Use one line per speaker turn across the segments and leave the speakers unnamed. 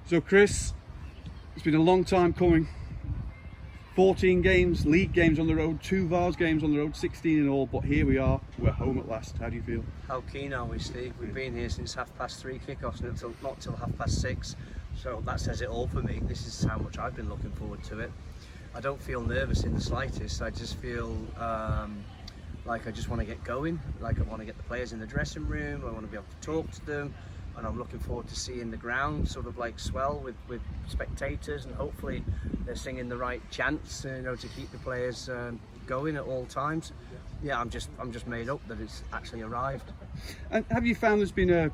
So Chris, it's been a long time coming. 14 games, league games on the road, 2 Vars games on the road, 16 in all, but here we are, we're home at last. How do you feel?
How keen are we, Steve? We've been here since 3:30 kickoffs, not till 6:30, so that says it all for me. This is how much I've been looking forward to it. I don't feel nervous in the slightest. I just feel like I just want to get going, like I want to get the players in the dressing room, I want to be able to talk to them, and I'm looking forward to seeing the ground sort of like swell with spectators, and hopefully they're singing the right chants, to keep the players going at all times. Yeah, I'm just made up that it's actually arrived.
And have you found there's been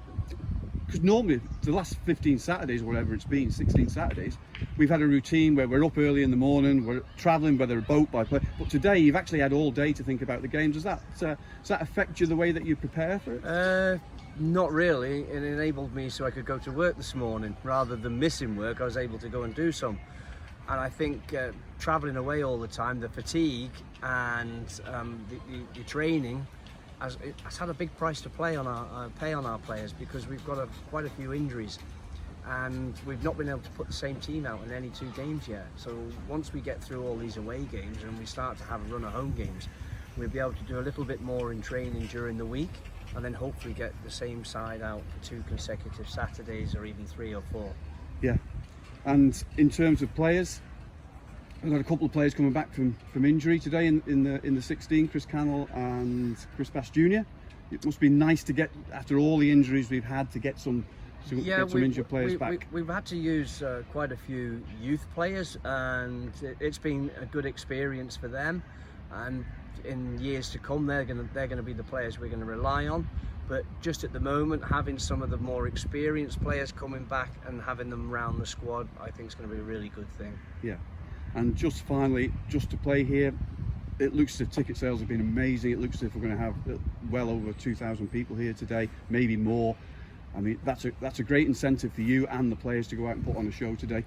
because normally the last 15 Saturdays or whatever it's been, 16 Saturdays, we've had a routine where we're up early in the morning, we're travelling, whether a boat by plane, but today you've actually had all day to think about the games. Does that affect you the way that you prepare for it?
Not really. It enabled me so I could go to work this morning. Rather than missing work, I was able to go and do some. And I think travelling away all the time, the fatigue and the training has had a big price to pay on our players, because we've got quite a few injuries, and we've not been able to put the same team out in any 2 games yet. So once we get through all these away games and we start to have a run of home games, we'll be able to do a little bit more in training during the week, and then hopefully get the same side out for 2 consecutive Saturdays, or even 3 or 4.
Yeah. And in terms of players, we've got a couple of players coming back from injury today in the 16, Chris Cannell and Chris Bass Jr. It must be nice to get, after all the injuries we've had, to get some injured players back.
We've had to use quite a few youth players, and it's been a good experience for them. And in years to come, they're going to be the players we're going to rely on. But just at the moment, having some of the more experienced players coming back and having them around the squad, I think is going to be a really good thing.
Yeah. And just finally, just to play here, it looks as if ticket sales have been amazing. It looks as if we're going to have well over 2,000 people here today, maybe more. I mean, that's a great incentive for you and the players to go out and put on a show today.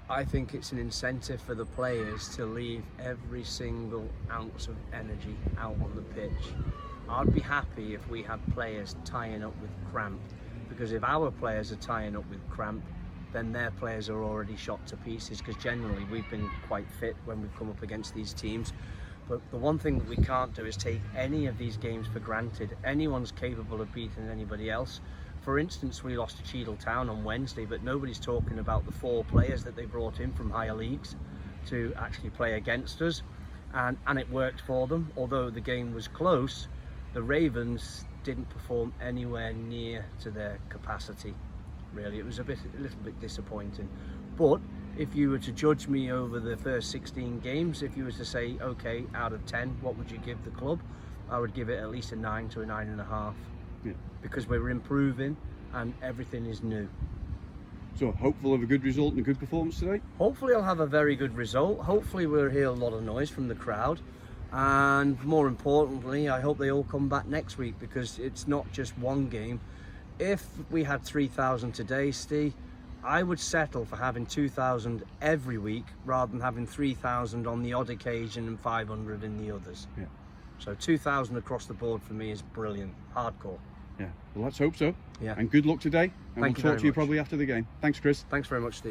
I think it's an incentive for the players to leave every single ounce of energy out on the pitch. I'd be happy if we had players tying up with cramp, because if our players are tying up with cramp, then their players are already shot to pieces, because generally we've been quite fit when we've come up against these teams. But the one thing that we can't do is take any of these games for granted. Anyone's capable of beating anybody else. For instance, we lost to Cheadle Town on Wednesday, but nobody's talking about the 4 players that they brought in from higher leagues to actually play against us, and it worked for them. Although the game was close, the Ravens didn't perform anywhere near to their capacity. Really, it was a little bit disappointing. But if you were to judge me over the first 16 games, if you were to say, okay, out of 10, what would you give the club? I would give it at least a 9 to a 9.5.
Yeah. Because
we're improving and everything is new.
So hopeful of a good result and a good performance today?
Hopefully I'll have a very good result. Hopefully we'll hear a lot of noise from the crowd. And more importantly, I hope they all come back next week, because it's not just one game. If we had 3,000 today, Steve, I would settle for having 2,000 every week rather than having 3,000 on the odd occasion and 500 in the others.
Yeah.
So 2,000 across the board for me is brilliant. Hardcore.
Yeah. Well, let's hope so.
Yeah.
And good luck today. And
Thank
we'll
you
talk to you
very much.
probably after the game. Thanks, Chris.
Thanks very much, Steve.